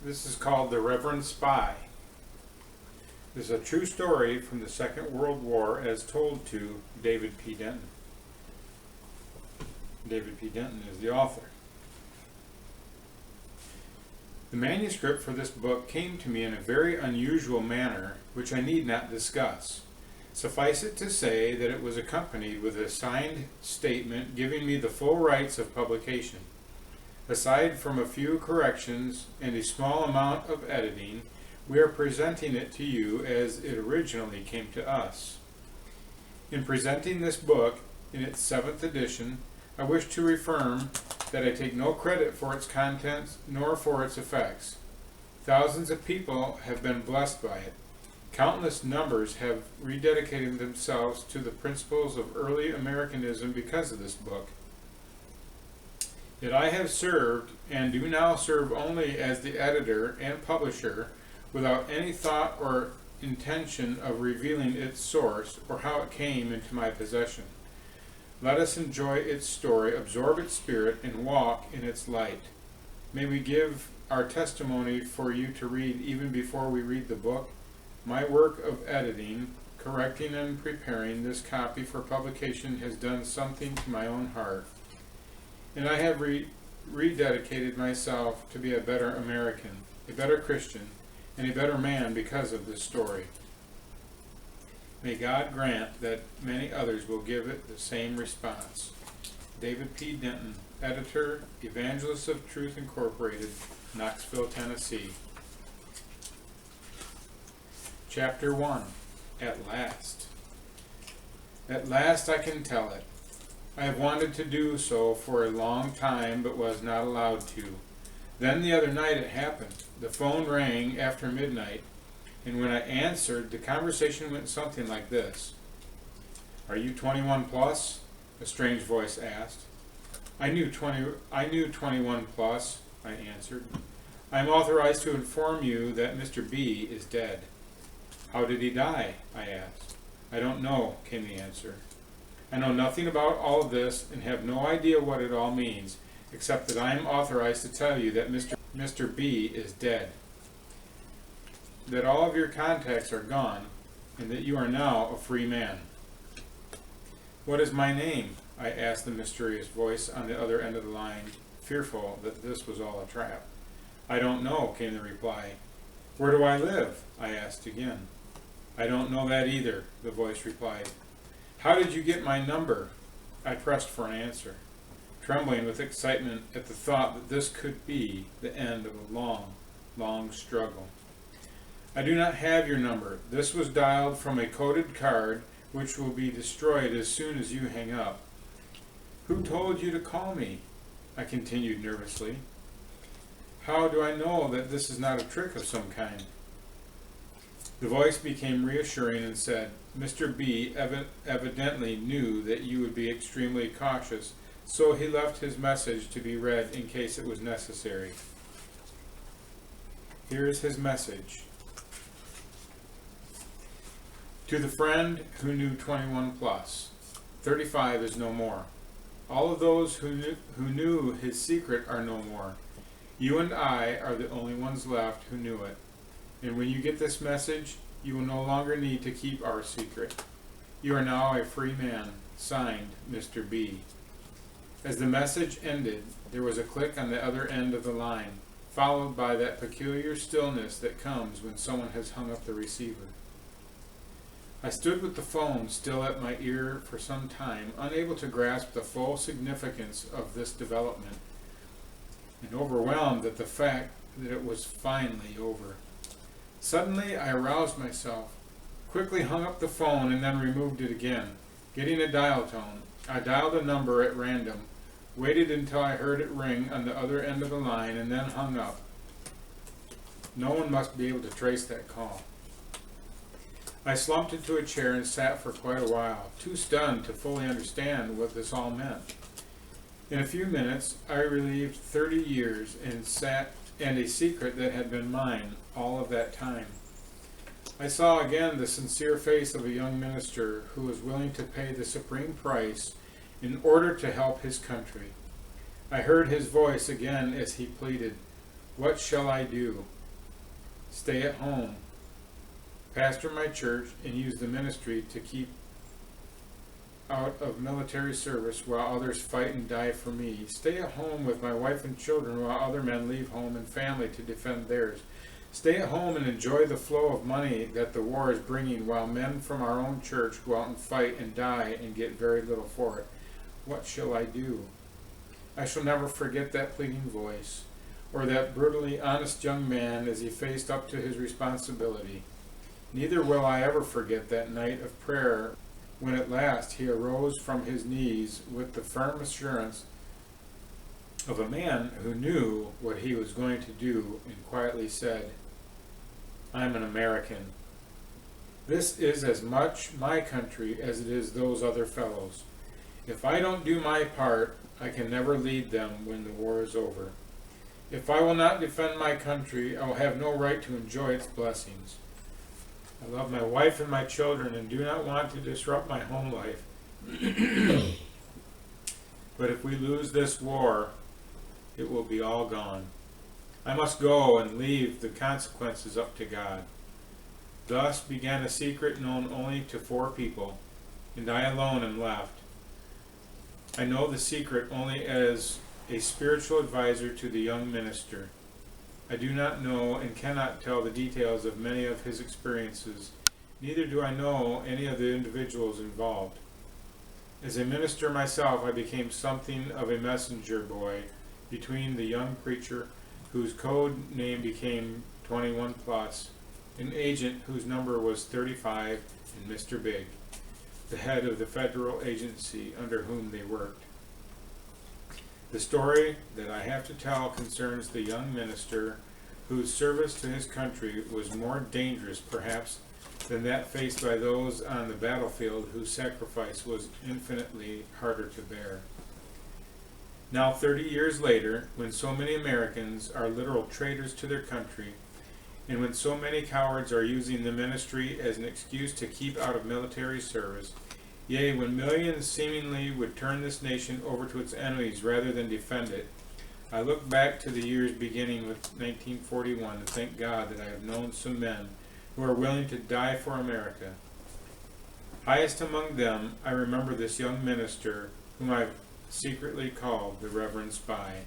This is called The Reverend Spy. This is a true story from the Second World War as told to David P. Denton. David P. Denton is the author. The manuscript for this book came to me in a very unusual manner, which I need not discuss. Suffice it to say that it was accompanied with a signed statement giving me the full rights of publication. Aside from a few corrections and a small amount of editing, we are presenting it to you as it originally came to us. In presenting this book in its 7th edition, I wish to reaffirm that I take no credit for its contents nor for its effects. Thousands of people have been blessed by it. Countless numbers have rededicated themselves to the principles of early Americanism because of this book. Yet I have served, and do now serve only as the editor and publisher, without any thought or intention of revealing its source or how it came into my possession. Let us enjoy its story, absorb its spirit, and walk in its light. May we give our testimony for you to read even before we read the book. My work of editing, correcting, and preparing this copy for publication has done something to my own heart, and I have rededicated myself to be a better American, a better Christian, and a better man because of this story. May God grant that many others will give it the same response. David P. Denton, Editor, Evangelists of Truth Incorporated, Knoxville, Tennessee. Chapter 1. At last. At last I can tell it. I have wanted to do so for a long time, but was not allowed to. Then the other night it happened. The phone rang after midnight, and when I answered, the conversation went something like this. "Are you 21 plus?" a strange voice asked. I knew 21 plus, I answered. "I am authorized to inform you that Mr. B is dead." "How did he die?" I asked. "I don't know," came the answer. "I know nothing about all of this and have no idea what it all means, except that I am authorized to tell you that Mr. B is dead, that all of your contacts are gone, and that you are now a free man." "What is my name?" I asked the mysterious voice on the other end of the line, fearful that this was all a trap. "I don't know," came the reply. "Where do I live?" I asked again. "I don't know that either," the voice replied. "How did you get my number?" I pressed for an answer, trembling with excitement at the thought that this could be the end of a long, long struggle. "I do not have your number. This was dialed from a coded card which will be destroyed as soon as you hang up." "Who told you to call me?" I continued nervously. "How do I know that this is not a trick of some kind?" The voice became reassuring and said, "Mr. B evidently knew that you would be extremely cautious, so he left his message to be read in case it was necessary. Here is his message. To the friend who knew 21 plus, 35 is no more. All of those who knew his secret are no more. You and I are the only ones left who knew it. And when you get this message, you will no longer need to keep our secret. You are now a free man. Signed, Mr. B." As the message ended, there was a click on the other end of the line, followed by that peculiar stillness that comes when someone has hung up the receiver. I stood with the phone still at my ear for some time, unable to grasp the full significance of this development, and overwhelmed at the fact that it was finally over. Suddenly I aroused myself, quickly hung up the phone, and then removed it again. Getting a dial tone, I dialed a number at random, waited until I heard it ring on the other end of the line, and then hung up. No one must be able to trace that call. I slumped into a chair and sat for quite a while, too stunned to fully understand what this all meant. In a few minutes, I relieved 30 years and a secret that had been mine all of that time. I saw again the sincere face of a young minister who was willing to pay the supreme price in order to help his country. I heard his voice again as he pleaded, What shall I do? Stay at home, pastor my church, and use the ministry to keep out of military service while others fight and die for me. Stay at home with my wife and children while other men leave home and family to defend theirs. Stay at home and enjoy the flow of money that the war is bringing while men from our own church go out and fight and die and get very little for it. What shall I do? I shall never forget that pleading voice, or that brutally honest young man as he faced up to his responsibility. Neither will I ever forget that night of prayer when at last he arose from his knees with the firm assurance of a man who knew what he was going to do and quietly said, "I'm an American. This is as much my country as it is those other fellows. If I don't do my part, I can never lead them when the war is over. If I will not defend my country, I will have no right to enjoy its blessings. I love my wife and my children and do not want to disrupt my home life. But if we lose this war, it will be all gone. I must go and leave the consequences up to God." Thus began a secret known only to 4 people, and I alone am left. I know the secret only as a spiritual advisor to the young minister. I do not know and cannot tell the details of many of his experiences, neither do I know any of the individuals involved. As a minister myself, I became something of a messenger boy between the young preacher whose code name became 21 plus, an agent whose number was 35, and Mr. Big, the head of the federal agency under whom they worked. The story that I have to tell concerns the young minister whose service to his country was more dangerous, perhaps, than that faced by those on the battlefield whose sacrifice was infinitely harder to bear. Now, 30 years later, when so many Americans are literal traitors to their country, and when so many cowards are using the ministry as an excuse to keep out of military service, yea, when millions seemingly would turn this nation over to its enemies rather than defend it, I look back to the years beginning with 1941 and thank God that I have known some men who are willing to die for America. Highest among them, I remember this young minister whom I've secretly called the Reverend Spy.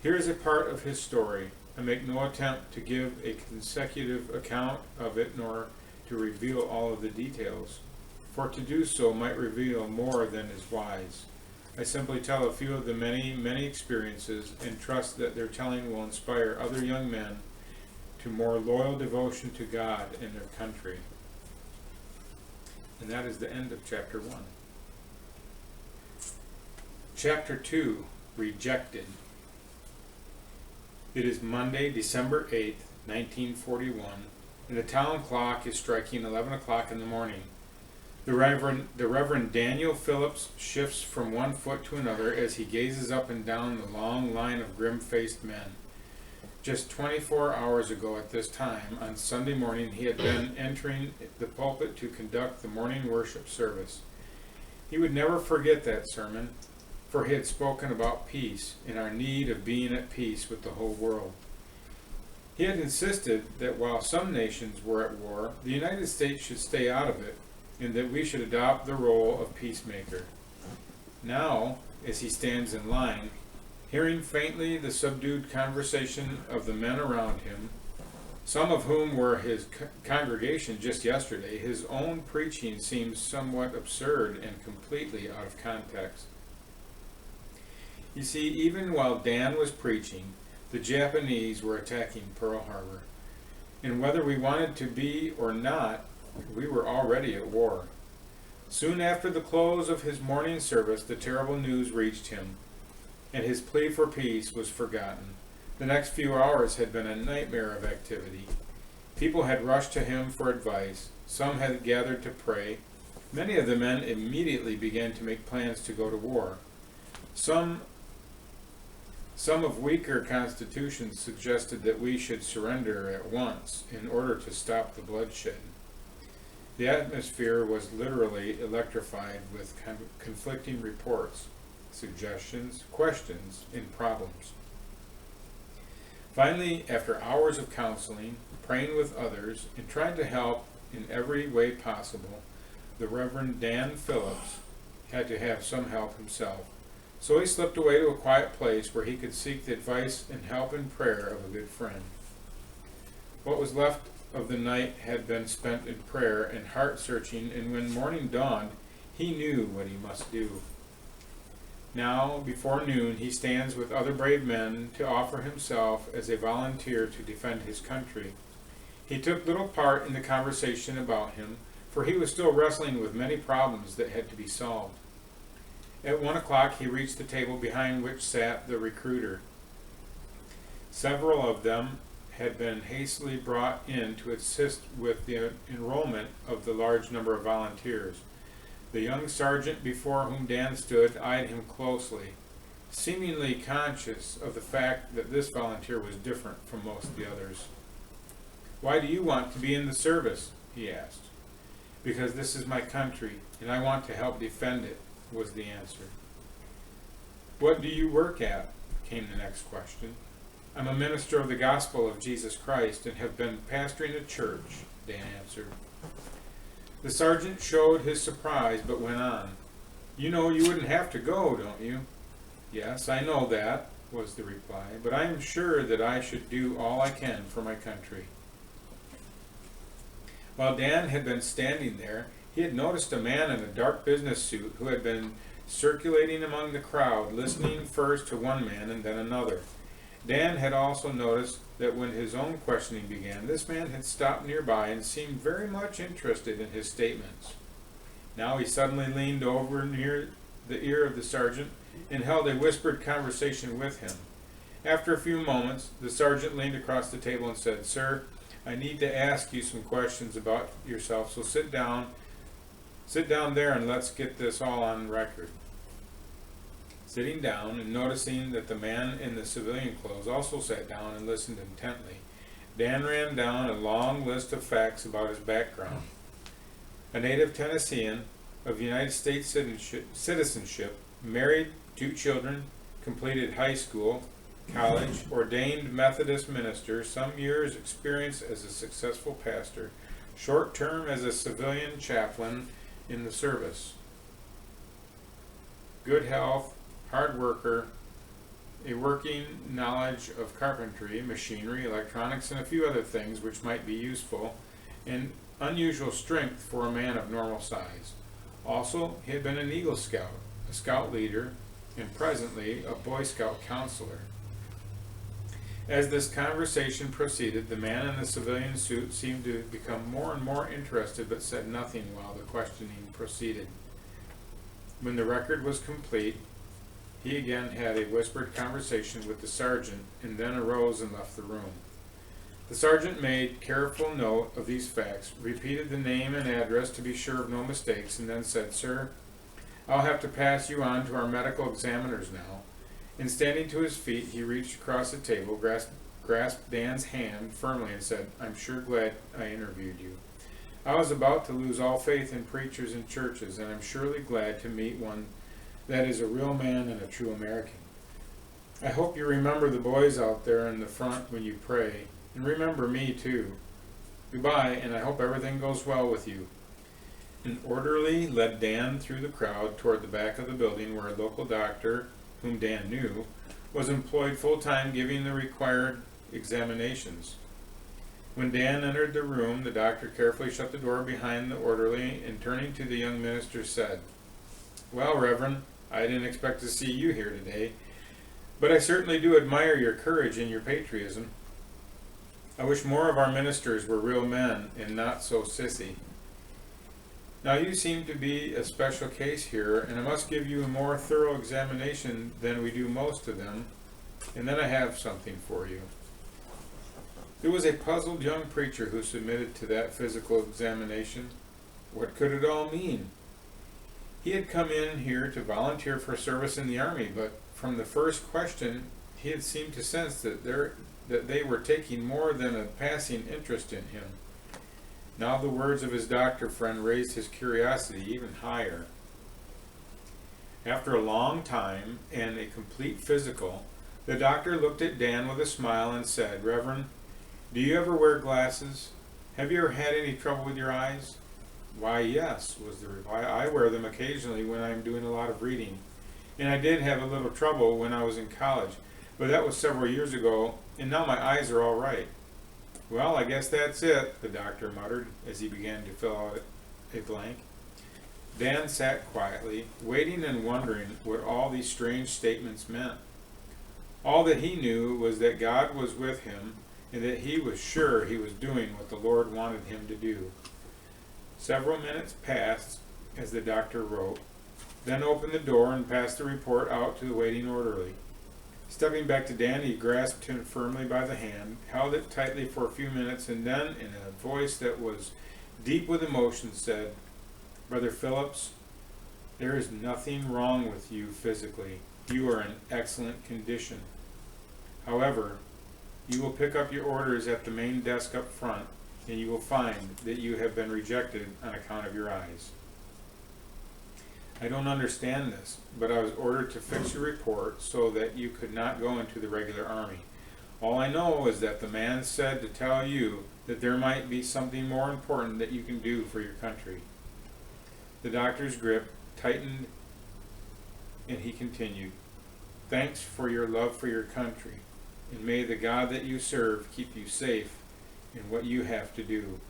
Here is a part of his story. I make no attempt to give a consecutive account of it nor to reveal all of the details, for to do so might reveal more than is wise. I simply tell a few of the many, many experiences and trust that their telling will inspire other young men to more loyal devotion to God and their country. And that is the end of chapter 1. Chapter 2, Rejected. It is Monday, December 8th, 1941, and the town clock is striking 11 o'clock in the morning. The Reverend Daniel Phillips shifts from one foot to another as he gazes up and down the long line of grim-faced men. Just 24 hours ago at this time, on Sunday morning, he had been entering the pulpit to conduct the morning worship service. He would never forget that sermon, for he had spoken about peace and our need of being at peace with the whole world. He had insisted that while some nations were at war, the United States should stay out of it, and that we should adopt the role of peacemaker. Now, as he stands in line, hearing faintly the subdued conversation of the men around him, some of whom were his congregation just yesterday, his own preaching seems somewhat absurd and completely out of context. You see, even while Dan was preaching, the Japanese were attacking Pearl Harbor. And whether we wanted to be or not, we were already at war. Soon after the close of his morning service, the terrible news reached him, and his plea for peace was forgotten. The next few hours had been a nightmare of activity. People had rushed to him for advice. Some had gathered to pray. Many of the men immediately began to make plans to go to war. Some of weaker constitutions suggested that we should surrender at once in order to stop the bloodshed. The atmosphere was literally electrified with conflicting reports, suggestions, questions, and problems. Finally, after hours of counseling, praying with others, and trying to help in every way possible, the Reverend Dan Phillips had to have some help himself. So he slipped away to a quiet place where he could seek the advice and help and prayer of a good friend. What was left of the night had been spent in prayer and heart-searching, and when morning dawned, he knew what he must do. Now, before noon, he stands with other brave men to offer himself as a volunteer to defend his country. He took little part in the conversation about him, for he was still wrestling with many problems that had to be solved. At 1 o'clock, he reached the table behind which sat the recruiter. Several of them had been hastily brought in to assist with the enrollment of the large number of volunteers. The young sergeant before whom Dan stood eyed him closely, seemingly conscious of the fact that this volunteer was different from most of the others. "Why do you want to be in the service?" he asked. "Because this is my country, and I want to help defend it," was the answer. "What do you work at?" came the next question. "I'm a minister of the gospel of Jesus Christ and have been pastoring a church," Dan answered. The sergeant showed his surprise but went on. "You know you wouldn't have to go, don't you?" "Yes, I know that," was the reply, "but I am sure that I should do all I can for my country." While Dan had been standing there, he had noticed a man in a dark business suit who had been circulating among the crowd, listening first to one man and then another. Dan had also noticed that when his own questioning began, this man had stopped nearby and seemed very much interested in his statements. Now he suddenly leaned over near the ear of the sergeant and held a whispered conversation with him. After a few moments, the sergeant leaned across the table and said, "Sir, I need to ask you some questions about yourself, so sit down there and let's get this all on record." Sitting down and noticing that the man in the civilian clothes also sat down and listened intently, Dan ran down a long list of facts about his background. A native Tennessean of United States citizenship, married, 2 children, completed high school, college, ordained Methodist minister, some years experience as a successful pastor, short term as a civilian chaplain in the service. Good health, hard worker, a working knowledge of carpentry, machinery, electronics, and a few other things which might be useful, and unusual strength for a man of normal size. Also, he had been an Eagle Scout, a Scout leader, and presently a Boy Scout counselor. As this conversation proceeded, the man in the civilian suit seemed to become more and more interested, but said nothing while the questioning proceeded. When the record was complete, he again had a whispered conversation with the sergeant and then arose and left the room. The sergeant made careful note of these facts, repeated the name and address to be sure of no mistakes, and then said, "Sir, I'll have to pass you on to our medical examiners now." And standing to his feet, he reached across the table, grasped Dan's hand firmly, and said, "I'm sure glad I interviewed you. I was about to lose all faith in preachers and churches, and I'm surely glad to meet one that is a real man and a true American. I hope you remember the boys out there in the front when you pray, and remember me too. Goodbye, and I hope everything goes well with you." An orderly led Dan through the crowd toward the back of the building where a local doctor, whom Dan knew, was employed full-time giving the required examinations. When Dan entered the room, the doctor carefully shut the door behind the orderly and turning to the young minister said, "Well, Reverend, I didn't expect to see you here today, but I certainly do admire your courage and your patriotism. I wish more of our ministers were real men and not so sissy. Now you seem to be a special case here, and I must give you a more thorough examination than we do most of them, and then I have something for you." It was a puzzled young preacher who submitted to that physical examination. What could it all mean? He had come in here to volunteer for service in the army, but from the first question he had seemed to sense that they were taking more than a passing interest in him. Now the words of his doctor friend raised his curiosity even higher. After a long time and a complete physical, The doctor looked at Dan with a smile and said, "Reverend, do you ever wear glasses? Have you ever had any trouble with your eyes?" "Why, yes," was the reply. "I wear them occasionally when I'm doing a lot of reading. And I did have a little trouble when I was in college, but that was several years ago, and now my eyes are all right." "Well, I guess that's it," the doctor muttered as he began to fill out a blank. Dan sat quietly, waiting and wondering what all these strange statements meant. All that he knew was that God was with him and that he was sure he was doing what the Lord wanted him to do. Several minutes passed as the doctor wrote, then opened the door and passed the report out to the waiting orderly. Stepping back to Dan, he grasped him firmly by the hand, held it tightly for a few minutes, and then, in a voice that was deep with emotion, said, "Brother Phillips, there is nothing wrong with you physically. You are in excellent condition. However, you will pick up your orders at the main desk up front, and you will find that you have been rejected on account of your eyes. I don't understand this, but I was ordered to fix your report so that you could not go into the regular army. All I know is that the man said to tell you that there might be something more important that you can do for your country." The doctor's grip tightened and he continued, "Thanks for your love for your country, and may the God that you serve keep you safe in what you have to do."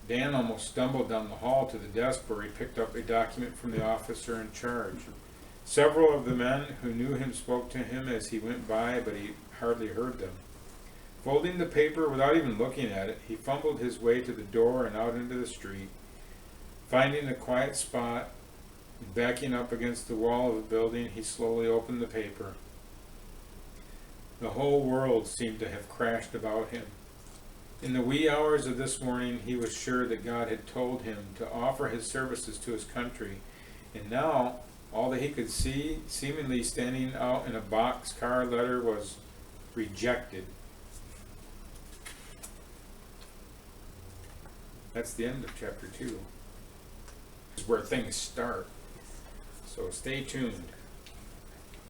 Dan almost stumbled down the hall to the desk where he picked up a document from the officer in charge. Several of the men who knew him spoke to him as he went by, but he hardly heard them. Folding the paper without even looking at it, he fumbled his way to the door and out into the street. Finding a quiet spot, and backing up against the wall of a building, he slowly opened the paper. The whole world seemed to have crashed about him. In the wee hours of this morning, he was sure that God had told him to offer his services to his country, and now all that he could see, seemingly standing out in a boxcar letter, was "rejected." That's the end of chapter 2. This is where things start. So stay tuned.